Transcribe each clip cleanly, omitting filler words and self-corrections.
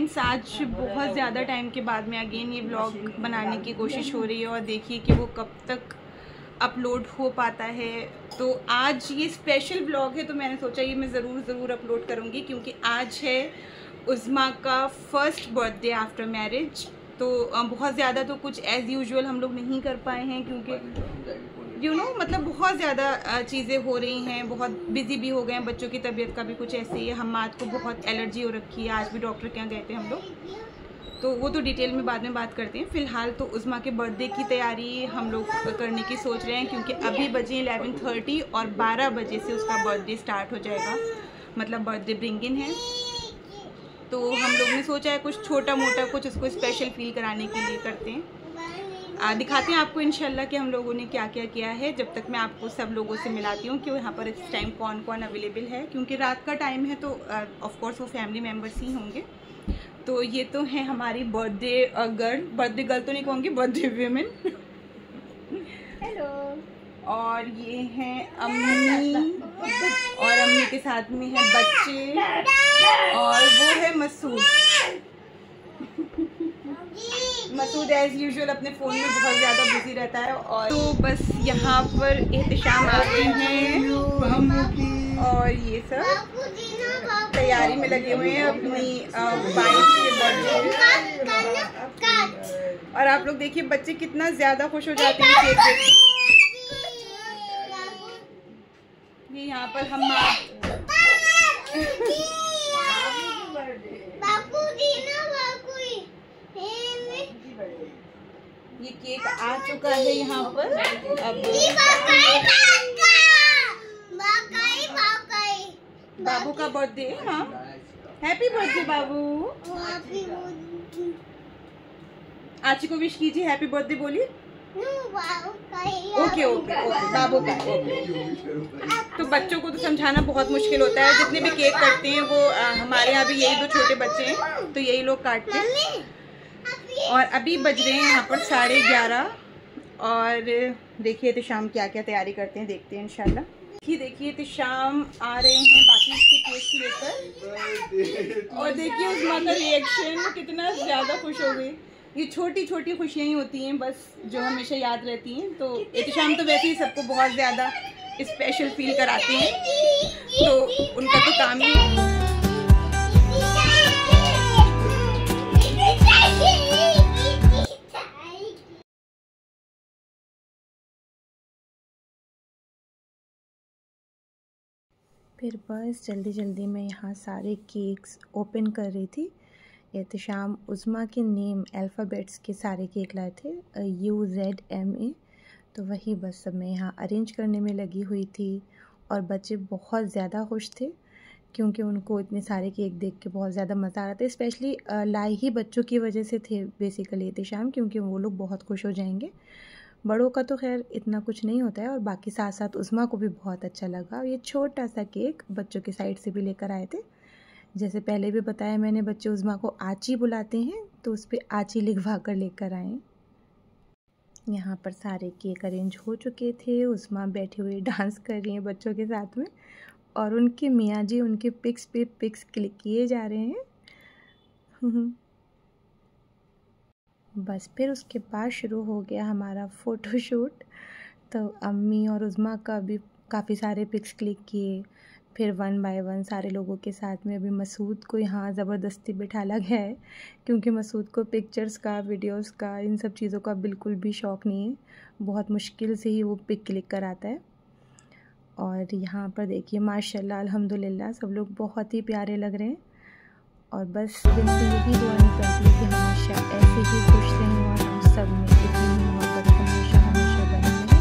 Friends, आज बहुत ज़्यादा टाइम के बाद में अगेन ये व्लॉग बनाने की कोशिश हो रही है और देखिए कि वो कब तक अपलोड हो पाता है। तो आज ये स्पेशल व्लॉग है, तो मैंने सोचा ये मैं ज़रूर अपलोड करूँगी क्योंकि आज है उज़्मा का फर्स्ट बर्थडे आफ्टर मैरिज। तो बहुत ज़्यादा तो कुछ एज़ यूजुअल हम लोग नहीं कर पाए हैं क्योंकि मतलब बहुत ज़्यादा चीज़ें हो रही हैं, बहुत बिज़ी भी हो गए हैं। बच्चों की तबीयत का भी कुछ ऐसे ही है, हमाद को बहुत एलर्जी हो रखी है, आज भी डॉक्टर के यहाँ गए थे हम लोग, तो वो तो डिटेल में बाद में बात करते हैं। फ़िलहाल तो उज़्मा के बर्थडे की तैयारी हम लोग करने की सोच रहे हैं क्योंकि अभी बजे 11:30 और 12 बजे से उसका बर्थडे स्टार्ट हो जाएगा, मतलब बर्थडे ब्रिंग इन है। तो हम लोग ने सोचा है कुछ छोटा मोटा कुछ उसको स्पेशल फील कराने के लिए करते हैं। दिखाते हैं आपको इंशाल्लाह कि हम लोगों ने क्या क्या किया है। जब तक मैं आपको सब लोगों से मिलाती हूँ कि यहाँ पर इस टाइम कौन कौन अवेलेबल है, क्योंकि रात का टाइम है तो ऑफ कोर्स वो फैमिली मेम्बर्स ही होंगे। तो ये तो है हमारी बर्थडे गर्ल तो नहीं कहूँगी, बर्थडे वीमेन। हेलो। और ये हैं अम्मी, और अम्मी के साथ में है बच्चे, और वो है मसूद। मसूद एज यूजुअल अपने फ़ोन में बहुत ज़्यादा बिजी रहता है। और तो बस यहाँ पर एहतशाम आते हैं और ये सब तैयारी में लगे हुए हैं अपनी वाइफ के बर्थडे। और आप लोग देखिए बच्चे कितना ज़्यादा खुश हो जाते हैं केक देख के। ये यहाँ पर हम ये केक आ चुका है यहाँ पर। अब बाबू का बर्थडे। हाँ, हैप्पी बर्थडे बाबू। आची को विश कीजिए, हैप्पी बर्थडे बोलिए। ओके बाबू का तो बच्चों को तो समझाना बहुत मुश्किल होता है। जितने भी केक कटते हैं वो हमारे यहाँ भी यही दो छोटे बच्चे हैं तो यही लोग काटते हैं। और अभी बज रहे हैं यहाँ पर 11:30 और देखिए एहतशाम क्या क्या तैयारी करते हैं, देखते हैं इंशाल्लाह। देखिए एहतशाम आ रहे हैं बाकी इसके केक लेकर, और देखिए उज़्मा का रिएक्शन, कितना ज़्यादा खुश हो गई। ये छोटी छोटी खुशियाँ ही होती हैं बस जो हमेशा याद रहती हैं। तो एहतशाम तो वैसे ही सबको बहुत ज़्यादा स्पेशल फील कराते हैं, तो उनका तो काम ही है। फिर बस जल्दी जल्दी मैं यहाँ सारे केक्स ओपन कर रही थी। एहतशाम उज़्मा के नेम अल्फ़ाबेट्स के सारे केक लाए थे, UZMA, तो वही बस सब मैं यहाँ अरेंज करने में लगी हुई थी। और बच्चे बहुत ज़्यादा खुश थे क्योंकि उनको इतने सारे केक देख के बहुत ज़्यादा मज़ा आ रहा था। स्पेशली लाई ही बच्चों की वजह से थे बेसिकली एहतशाम, क्योंकि वो लोग बहुत खुश हो जाएंगे। बड़ों का तो खैर इतना कुछ नहीं होता है, और बाकी साथ साथ उज़्मा को भी बहुत अच्छा लगा। और ये छोटा सा केक बच्चों के साइड से भी लेकर आए थे। जैसे पहले भी बताया मैंने, बच्चे उज़्मा को आची बुलाते हैं तो उस पर आची लिखवा कर लेकर आए। यहाँ पर सारे केक अरेंज हो चुके थे। उज़्मा बैठे हुए डांस कर रही हैं बच्चों के साथ में, और उनके मियाँ जी उनके पिक्स पे पिक्स क्लिक किए जा रहे हैं। बस फिर उसके बाद शुरू हो गया हमारा फ़ोटोशूट। तो अम्मी और उज़्मा का भी काफ़ी सारे पिक्स क्लिक किए। फिर 1 बाय 1 सारे लोगों के साथ में अभी मसूद को यहाँ ज़बरदस्ती बिठाला गया है क्योंकि मसूद को पिक्चर्स का, वीडियोस का, इन सब चीज़ों का बिल्कुल भी शौक़ नहीं है। बहुत मुश्किल से ही वो पिक क्लिक कराता है। और यहाँ पर देखिए माशाल्लाह अल्हम्दुलिल्लाह सब लोग बहुत ही प्यारे लग रहे हैं। और बस दिल से यही दुआ निकलती है कि हमेशा ऐसे ही खुश रहें और हम सब में इतनी मोहब्बत हमेशा हमेशा बनी रहे।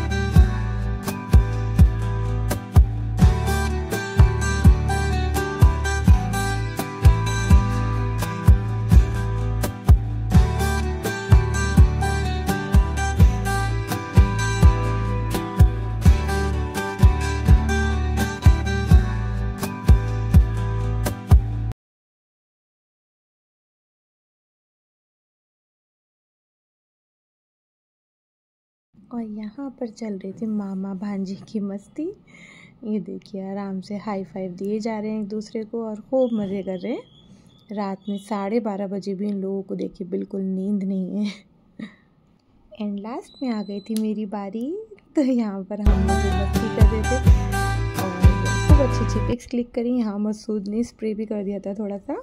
और यहाँ पर चल रही थी मामा भांजी की मस्ती। ये देखिए आराम से हाई फाइव दिए जा रहे हैं एक दूसरे को और खूब मज़े कर रहे हैं। रात में 12:30 बजे भी इन लोगों को देखिए बिल्कुल नींद नहीं है। एंड लास्ट में आ गई थी मेरी बारी, तो यहाँ पर हम लोग मस्ती कर रहे थे और खूब अच्छी अच्छी पिक्स क्लिक करी। यहाँ मसूद ने स्प्रे भी कर दिया था थोड़ा सा।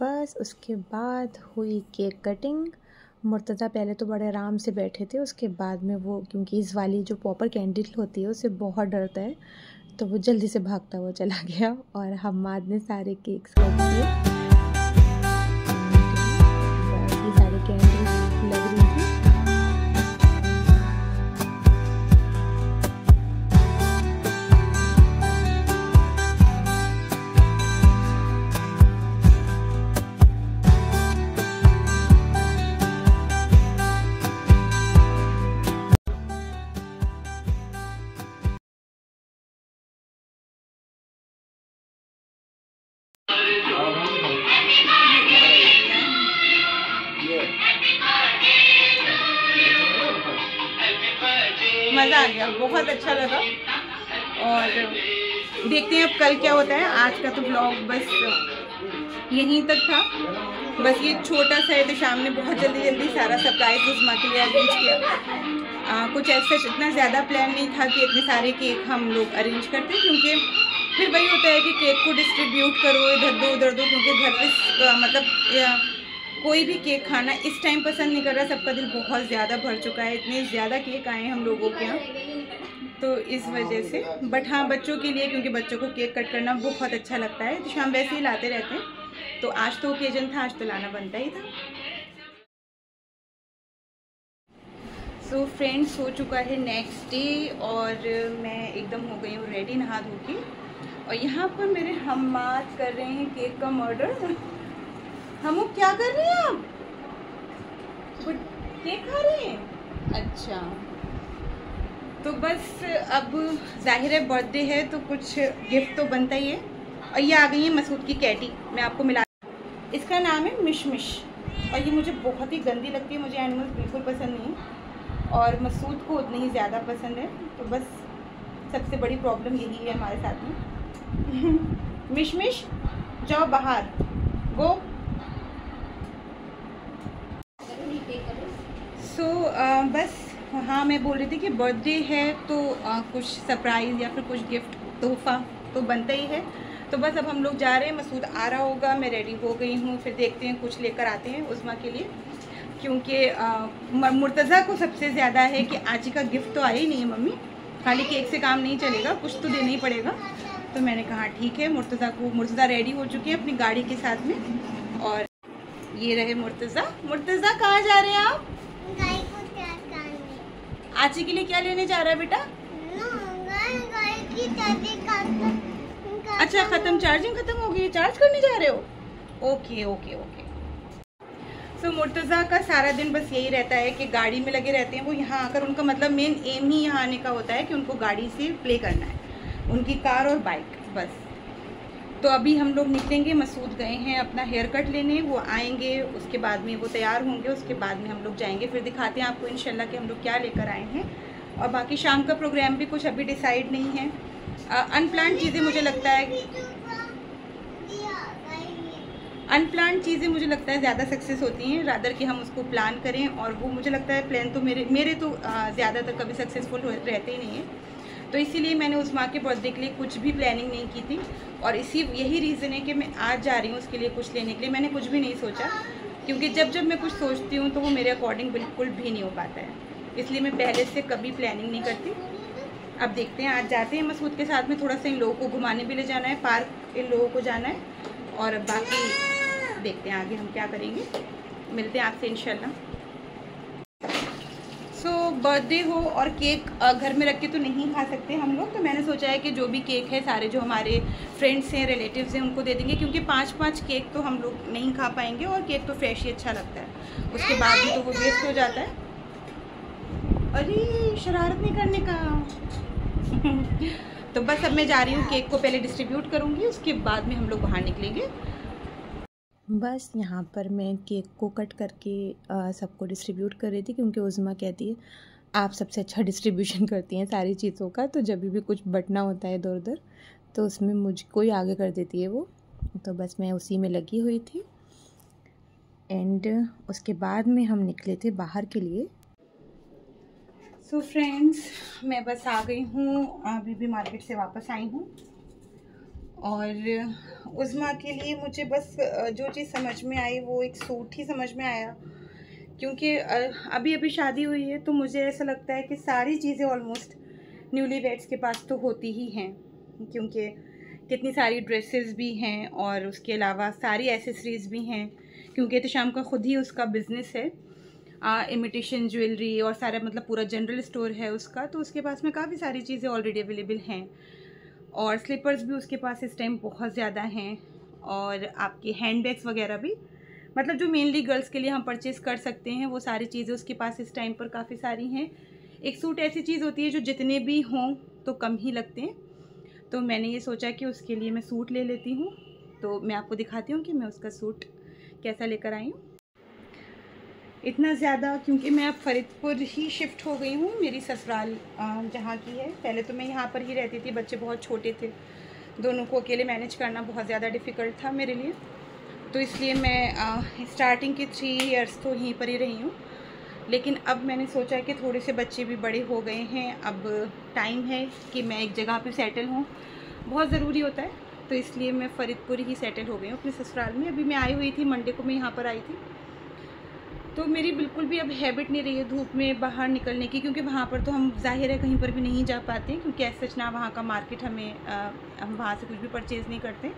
बस उसके बाद हुई केक कटिंग। मुर्तज़ा पहले तो बड़े आराम से बैठे थे, उसके बाद में वो, क्योंकि इस वाली जो पॉपर कैंडल होती है उससे बहुत डरता है, तो वो जल्दी से भागता हुआ चला गया और हम्माद ने सारे केक्स कट किए। ये सारे कैंडल्स लग रही थी। मज़ा आ गया, बहुत अच्छा लगा। और देखते हैं अब कल क्या होता है। आज का तो ब्लॉग बस यहीं तक था। बस ये छोटा सा है, तो शाम ने बहुत जल्दी सारा सरप्राइज उस्मा के लिए अरेंज किया। कुछ ऐसा इतना ज़्यादा प्लान नहीं था कि इतने सारे केक हम लोग अरेंज करते, क्योंकि फिर वही होता है कि केक को डिस्ट्रीब्यूट करो, इधर दो उधर दो, क्योंकि घर पे मतलब कोई भी केक खाना इस टाइम पसंद नहीं कर रहा। सबका दिल बहुत ज़्यादा भर चुका है, इतने ज़्यादा केक आए हैं हम लोगों के यहाँ, तो इस वजह से। बट हाँ, बच्चों के लिए, क्योंकि बच्चों को केक कट करना बहुत अच्छा लगता है, तो हम वैसे ही लाते रहते हैं, तो आज तो ओकेजन था, आज तो लाना बनता ही था। सो फ्रेंड्स, हो चुका है नेक्स्ट डे और मैं एकदम हो गई हूँ रेडी नहा धो के। और यहाँ पर मेरे हम्माद कर रहे हैं केक का मर्डर। हम क्या कर रहे हैं आप? केक खा रहे हैं? अच्छा, तो बस अब जाहिर है बर्थडे है तो कुछ गिफ्ट तो बनता ही है। और ये आ गई है मसूद की कैटी, मैं आपको मिला, इसका नाम है मिशमिश, और ये मुझे बहुत ही गंदी लगती है, मुझे एनिमल्स बिल्कुल पसंद नहीं है और मसूद को उतनी ही ज़्यादा पसंद है, तो बस सबसे बड़ी प्रॉब्लम यही है हमारे साथ में। मिशमिश जाओ बाहर, गो। सो बस हाँ, मैं बोल रही थी कि बर्थडे है तो कुछ सरप्राइज़ या फिर कुछ गिफ्ट तोहफ़ा तो बनता ही है। तो बस अब हम लोग जा रहे हैं, मसूद आ रहा होगा, मैं रेडी हो गई हूँ, फिर देखते हैं कुछ लेकर आते हैं उस्मा के लिए, क्योंकि मुर्तज़ा को सबसे ज़्यादा है कि आज का गिफ्ट तो आया ही नहीं है मम्मी, खाली केक से काम नहीं चलेगा, कुछ तो देना ही पड़ेगा। तो मैंने कहा ठीक है, मुर्तज़ा रेडी हो चुके हैं अपनी गाड़ी के साथ में। और ये रहे मुर्तज़ा। मुर्तज़ा कहाँ जा रहे हैं आप? गाय को तैयार करने। आची के लिए क्या लेने जा रहा है बेटा? गाय की चार्जिंग। अच्छा, चार्जिंग खत्म हो गई, चार्ज करने जा रहे हो? Okay okay okay. So Murtaza का सारा दिन बस यही रहता है कि गाड़ी में लगे रहते हैं वो। यहाँ आकर उनका मतलब मेन एम ही यहाँ आने का होता है कि उनको गाड़ी से प्ले करना है, उनकी कार और बाइक, बस। तो अभी हम लोग निकलेंगे, मसूद गए हैं अपना हेयर कट लेने, वो आएंगे, उसके बाद में वो तैयार होंगे, उसके बाद में हम लोग जाएंगे, फिर दिखाते हैं आपको इंशाल्लाह कि हम लोग क्या लेकर आए हैं। और बाकी शाम का प्रोग्राम भी कुछ अभी डिसाइड नहीं है। अनप्लान्ड चीज़ें मुझे लगता है ज़्यादा सक्सेस होती हैं रादर कि हम उसको प्लान करें, और वो मुझे लगता है प्लान तो मेरे तो ज़्यादातर कभी सक्सेसफुल रहते ही नहीं है। तो इसीलिए मैंने उस्मा के बर्थडे के लिए कुछ भी प्लानिंग नहीं की थी, और यही रीज़न है कि मैं आज जा रही हूँ उसके लिए कुछ लेने के लिए। मैंने कुछ भी नहीं सोचा, क्योंकि जब मैं कुछ सोचती हूँ तो वो मेरे अकॉर्डिंग बिल्कुल भी नहीं हो पाता है, इसलिए मैं पहले से कभी प्लानिंग नहीं करती। अब देखते हैं, आज जाते हैं मसूद के साथ में, थोड़ा सा इन लोगों को घुमाने भी ले जाना है, पार्क इन लोगों को जाना है, और बाकी देखते हैं आगे हम क्या करेंगे। मिलते हैं आपसे इंशाल्लाह। सो बर्थडे हो और केक घर में रख के तो नहीं खा सकते हम लोग, तो मैंने सोचा है कि जो भी केक है सारे जो हमारे फ्रेंड्स हैं, रिलेटिव्स हैं, उनको दे देंगे, क्योंकि 5-5 केक तो हम लोग नहीं खा पाएंगे, और केक तो फ्रेश ही अच्छा लगता है, उसके बाद भी तो वो वेस्ट हो जाता है। अरे शरारत नहीं करने का। तो बस अब मैं जा रही हूँ, केक को पहले डिस्ट्रीब्यूट करूँगी, उसके बाद में हम लोग बाहर निकलेंगे। बस यहाँ पर मैं केक को कट करके सबको डिस्ट्रीब्यूट कर रही थी, क्योंकि उज़्मा कहती है आप सबसे अच्छा डिस्ट्रीब्यूशन करती हैं सारी चीज़ों का, तो जब भी कुछ बटना होता है इधर उधर तो उसमें मुझको ही आगे कर देती है वो। तो बस मैं उसी में लगी हुई थी। एंड उसके बाद में हम निकले थे बाहर के लिए। सो फ्रेंड्स, मैं बस आ गई हूँ, अभी भी मार्केट से वापस आई हूँ। और उस्मा के लिए मुझे बस जो चीज़ समझ में आई वो एक सूट ही समझ में आया, क्योंकि अभी अभी शादी हुई है तो मुझे ऐसा लगता है कि सारी चीज़ें ऑलमोस्ट न्यूली वेड्स के पास तो होती ही हैं, क्योंकि कितनी सारी ड्रेसेस भी हैं और उसके अलावा सारी एसेसरीज़ भी हैं, क्योंकि एहतिशाम का ख़ुद ही उसका बिज़नेस है, इमिटेशन ज्वेलरी और सारा मतलब पूरा जनरल स्टोर है उसका। तो उसके पास में काफ़ी सारी चीज़ें ऑलरेडी अवेलेबल हैं और स्लीपर्स भी उसके पास इस टाइम बहुत ज़्यादा हैं, और आपके हैंड बैग्स वगैरह भी, मतलब जो मेनली गर्ल्स के लिए हम परचेज़ कर सकते हैं वो सारी चीज़ें उसके पास इस टाइम पर काफ़ी सारी हैं। एक सूट ऐसी चीज़ होती है जो जितने भी हों तो कम ही लगते हैं, तो मैंने ये सोचा कि उसके लिए मैं सूट ले लेती हूँ। तो मैं आपको दिखाती हूँ कि मैं उसका सूट कैसा लेकर आई हूँ। इतना ज़्यादा क्योंकि मैं अब फरीदपुर ही शिफ्ट हो गई हूँ, मेरी ससुराल जहाँ की है। पहले तो मैं यहाँ पर ही रहती थी, बच्चे बहुत छोटे थे, दोनों को अकेले मैनेज करना बहुत ज़्यादा डिफ़िकल्ट था मेरे लिए, तो इसलिए मैं स्टार्टिंग के 3 इयर्स तो यहीं पर ही रही हूँ। लेकिन अब मैंने सोचा कि थोड़े से बच्चे भी बड़े हो गए हैं, अब टाइम है कि मैं एक जगह पे सेटल हूँ, बहुत ज़रूरी होता है, तो इसलिए मैं फ़रीदपुर ही सेटल हो गई हूँ अपने ससुराल में। अभी मैं आई हुई थी, मंडे को मैं यहाँ पर आई थी, तो मेरी बिल्कुल भी अब हैबिट नहीं रही है धूप में बाहर निकलने की, क्योंकि वहाँ पर तो हम ज़ाहिर है कहीं पर भी नहीं जा पाते हैं, क्योंकि ऐसा सच ना वहाँ का मार्केट हम वहाँ से कुछ भी परचेज़ नहीं करते।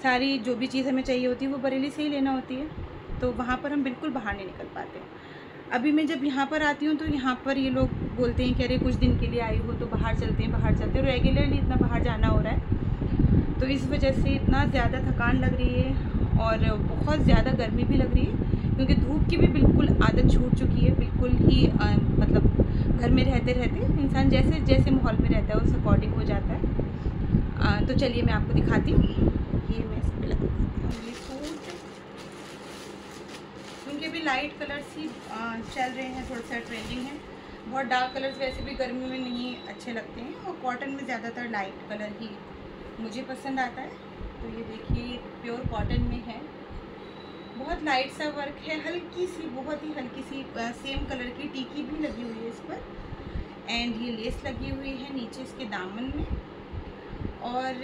सारी जो भी चीज़ हमें चाहिए होती है वो बरेली से ही लेना होती है, तो वहाँ पर हम बिल्कुल बाहर नहीं निकल पाते। अभी मैं जब यहाँ पर आती हूँ तो यहाँ पर ये लोग बोलते हैं कि अरे कुछ दिन के लिए आई हो तो बाहर चलते हैं, बाहर चलते हैं। रेगुलरली इतना बाहर जाना हो रहा है, तो इस वजह से इतना ज़्यादा थकान लग रही है और बहुत ज़्यादा गर्मी भी लग रही है, क्योंकि धूप की भी बिल्कुल आदत छूट चुकी है। बिल्कुल ही मतलब घर में रहते रहते इंसान जैसे जैसे माहौल में रहता है उस अकॉर्डिंग हो जाता है। तो चलिए मैं आपको दिखाती हूँ, ये मैं इस पर लगा देती हूँ ये सूट, क्योंकि अभी लाइट कलर्स ही चल रहे हैं, थोड़ा सा ट्रेंडिंग है। बहुत डार्क कलर्स वैसे भी गर्मी में नहीं अच्छे लगते हैं, और कॉटन में ज़्यादातर लाइट कलर ही मुझे पसंद आता है। तो ये देखिए प्योर कॉटन में है, बहुत लाइट सा वर्क है, हल्की सी, बहुत ही हल्की सी सेम कलर की टिकी भी लगी हुई है इस पर, एंड ये लेस लगी हुई है नीचे इसके दामन में, और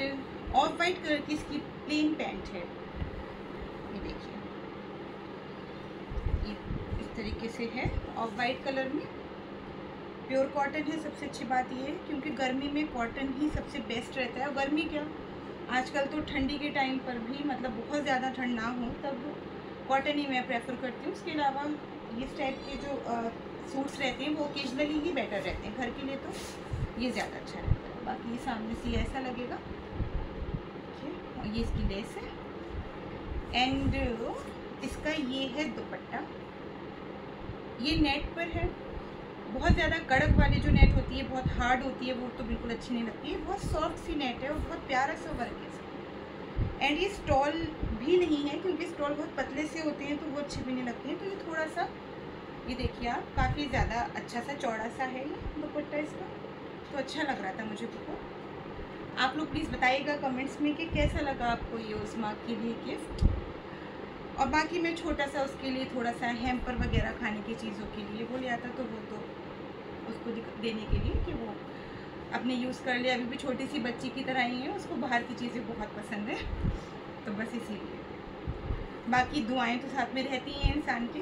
ऑफ वाइट कलर की इसकी प्लेन पैंट है। ये देखिए ये इस तरीके से है, ऑफ वाइट कलर में, प्योर कॉटन है। सबसे अच्छी बात ये है क्योंकि गर्मी में कॉटन ही सबसे बेस्ट रहता है, और गर्मी क्या आजकल तो ठंडी के टाइम पर भी, मतलब बहुत ज़्यादा ठंड ना हो तब कॉटन ही मैं प्रेफर करती हूँ। उसके अलावा इस टाइप के जो सूट्स रहते हैं वो ओकेजनली ही बेटर रहते हैं, घर के लिए तो ये ज़्यादा अच्छा रहता है। बाकी ये सामने से ऐसा लगेगा, ठीक है, और ये इसकी लेस है, एंड इसका ये है दुपट्टा, ये नेट पर है। बहुत ज़्यादा कड़क वाली जो नेट होती है, बहुत हार्ड होती है, वो तो बिल्कुल अच्छी नहीं लगती है। बहुत सॉफ्ट सी नेट है और बहुत प्यारा सा वर्क है इसका, एंड ये स्टॉल भी नहीं है, क्योंकि स्टॉल बहुत पतले से होते हैं तो वो अच्छे भी नहीं लगते हैं। तो ये थोड़ा सा, ये देखिए आप, काफ़ी ज़्यादा अच्छा सा चौड़ा सा है ये दुपट्टा इसका, तो अच्छा लग रहा था मुझे बहुत। आप लोग प्लीज़ बताइएगा कमेंट्स में कि कैसा लगा आपको ये उस्मा के लिए गिफ्ट। और बाकी मैं छोटा सा उसके लिए थोड़ा सा हैम्पर वगैरह खाने की चीज़ों के लिए वो ले आता, तो वो तो उसको देने के लिए कि वो अपने यूज़ कर ले। अभी भी छोटी सी बच्ची की तरह ही है, उसको बाहर की चीज़ें बहुत पसंद है, तो बस इसीलिए। बाकी दुआएं तो साथ में रहती हैं इंसान के,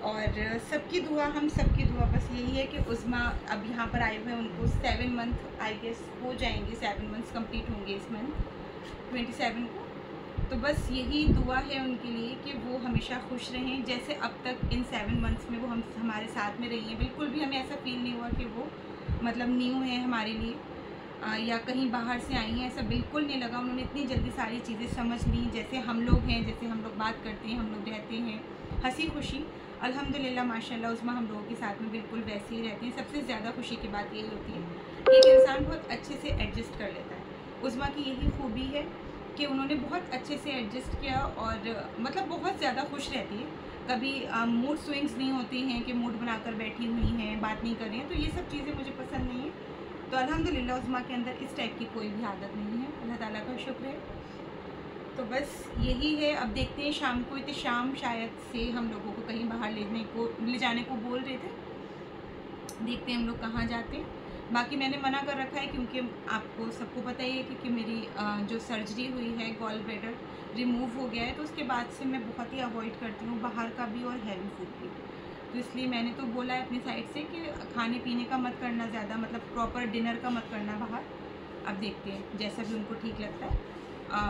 और सबकी दुआ, हम सबकी दुआ बस यही है कि उस्मा अब यहाँ पर आए हुए हैं, उनको 7 मंथ आई गेस हो जाएंगे, 7 मंथ्स कंप्लीट होंगे इस मंथ 27 को। तो बस यही दुआ है उनके लिए कि वो हमेशा खुश रहें, जैसे अब तक इन 7 मंथ्स में वो हमारे साथ में रही हैं। बिल्कुल भी हमें ऐसा फील नहीं हुआ कि वो मतलब न्यू है हमारे लिए, या कहीं बाहर से आई हैं, ऐसा बिल्कुल नहीं लगा। उन्होंने इतनी जल्दी सारी चीज़ें समझ ली, जैसे हम लोग हैं, जैसे हम लोग बात करते हैं, हम लोग रहते हैं हंसी खुशी। अल्हम्दुलिल्लाह माशाल्लाह उस्मा हम लोगों के साथ में बिल्कुल वैसे ही रहती हैं। सबसे ज़्यादा खुशी की बात यही होती है कि एक इंसान बहुत अच्छे से एडजस्ट कर लेता है। उस्मा की यही खूबी है कि उन्होंने बहुत अच्छे से एडजस्ट किया, और मतलब बहुत ज़्यादा खुश रहती है। कभी मूड स्विंग्स नहीं होते हैं कि मूड बनाकर बैठी हुई हैं, बात नहीं कर रही हैं, तो ये सब चीज़ें मुझे पसंद नहीं है। तो अल्हम्दुलिल्लाह उज़्मा के अंदर इस टाइप की कोई भी आदत नहीं है, अल्लाह ताला का शुक्र है। तो बस यही है। अब देखते हैं शाम को, इतने शाम शायद से हम लोगों को कहीं बाहर ले जाने को बोल रहे थे, देखते हैं हम लोग कहाँ जाते हैं। बाकी मैंने मना कर रखा है क्योंकि आपको सबको पता ही है कि मेरी जो सर्जरी हुई है, गॉल ब्लैडर रिमूव हो गया है, तो उसके बाद से मैं बहुत ही अवॉइड करती हूँ बाहर का भी और हैवी फूड भी। तो इसलिए मैंने तो बोला है अपनी साइड से कि खाने पीने का मत करना ज़्यादा, मतलब प्रॉपर डिनर का मत करना बाहर। अब देखते हैं जैसा भी उनको ठीक लगता है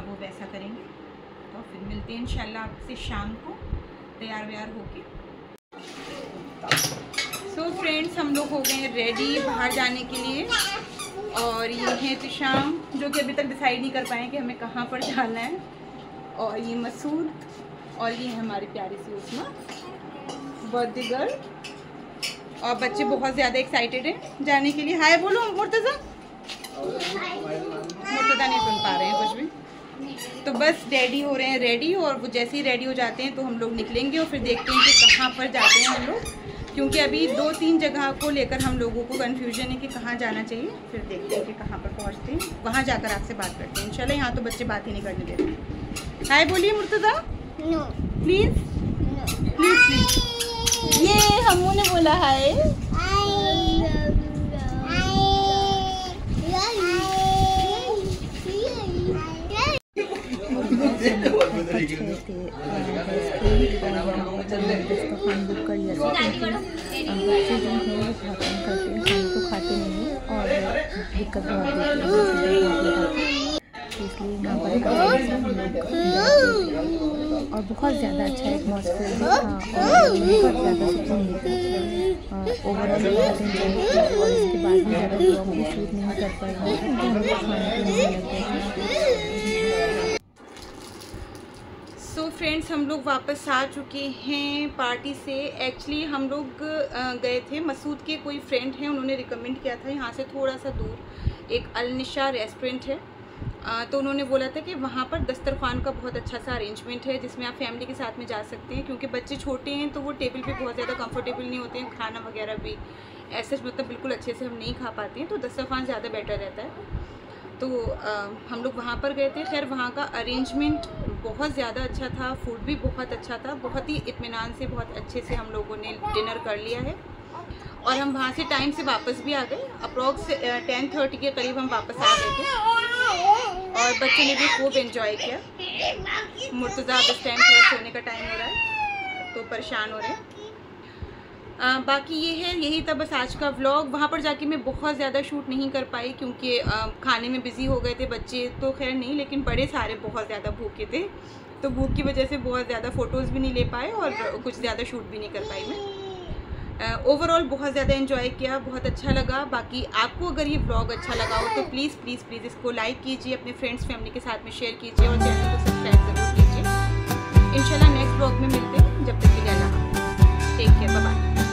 वो वैसा करेंगे। तो फिर मिलते हैं इंशाल्लाह आपसे शाम को तैयार व्यार होके। सो फ्रेंड्स, हम लोग हो गए रेडी बाहर जाने के लिए, और ये है तिशाम जो कि अभी तक डिसाइड नहीं कर पाए कि हमें कहाँ पर जाना है, और ये मसूद, और ये है हमारी प्यारी सी उस्मा बर्थडे गर्ल। और बच्चे बहुत ज़्यादा एक्साइटेड हैं जाने के लिए। हाय बोलो मुर्तज़ा। मुर्तज़ा नहीं सुन पा रहे हैं कुछ भी। तो बस डैडी हो रहे हैं रेडी, और वो जैसे ही रेडी हो जाते हैं तो हम लोग निकलेंगे और फिर देखते हैं कि कहाँ पर जाते हैं हम लोग, क्योंकि अभी 2-3 जगह को लेकर हम लोगों को कन्फ्यूजन है कि कहाँ जाना चाहिए। फिर देखते हैं कि कहाँ पर पहुँचते हैं, वहाँ जाकर आपसे बात करते हैं इंशाल्लाह। यहाँ तो बच्चे बात ही नहीं करने देते। हाय बोलिए Murtaza. No please please please. ये हमू ने बोला हाय। खान बुक कर लिया था, बच्चे जो हैं वो बहुत कम करते हैं, खाने को खाते नहीं हैं और दिक्कत बहुत देती है, इसलिए यहाँ पर और बहुत ज़्यादा अच्छा एटमॉस्फेयर था और बहुत ज़्यादा सुकून मिलता है। ओवरऑल बहुत एंजॉय किया, और इसके बाद भी ज़्यादा ब्लॉग भी शूट नहीं कर पाए क्योंकि हम लोग खाने पीने लग गए थे। सो फ्रेंड्स, हम लोग वापस आ चुके हैं पार्टी से। एक्चुअली हम लोग गए थे, मसूद के कोई फ्रेंड हैं, उन्होंने रिकमेंड किया था यहाँ से थोड़ा सा दूर एक अलनिशा रेस्टोरेंट है। तो उन्होंने बोला था कि वहाँ पर दस्तरखान का बहुत अच्छा सा अरेंजमेंट है जिसमें आप फैमिली के साथ में जा सकते हैं, क्योंकि बच्चे छोटे हैं तो वो टेबल पे बहुत ज़्यादा कंफर्टेबल नहीं होते हैं, खाना वगैरह भी ऐसे मतलब बिल्कुल अच्छे से हम नहीं खा पाते हैं, तो दस्तरखान ज़्यादा बेटर रहता है। तो हम लोग वहाँ पर गए थे। खैर वहाँ का अरेंजमेंट बहुत ज़्यादा अच्छा था, फूड भी बहुत अच्छा था, बहुत ही इत्मीनान से बहुत अच्छे से हम लोगों ने डिनर कर लिया है, और हम वहाँ से टाइम से वापस भी आ गए। अप्रॉक्स 10:30 के करीब हम वापस आ गए थे, और बच्चे ने भी खूब एंजॉय किया। मुर्तज़ा अब इस टाइम थोड़ा सोने का टाइम हो रहा है तो परेशान हो रहे हैं। बाकी ये है, यही था बस आज का व्लॉग। वहाँ पर जाके मैं बहुत ज़्यादा शूट नहीं कर पाई क्योंकि खाने में बिज़ी हो गए थे। बच्चे तो खैर नहीं, लेकिन बड़े सारे बहुत ज़्यादा भूखे थे, तो भूख की वजह से बहुत ज़्यादा फ़ोटोज़ भी नहीं ले पाए और कुछ ज़्यादा शूट भी नहीं कर पाई मैं। ओवरऑल बहुत ज़्यादा एंजॉय किया, बहुत अच्छा लगा। बाकी आपको अगर ये व्लॉग अच्छा लगा हो तो प्लीज़ प्लीज़ प्लीज़ इसको लाइक कीजिए, अपने फ्रेंड्स फैमिली के साथ में शेयर कीजिए, और चैनल को सब्सक्राइब ज़रूर कीजिए। इंशाल्लाह नेक्स्ट व्लॉग में मिलते हैं, जब तक के लिए अल्लाह हाफ़िज़, टेक केयर, बाय बाय।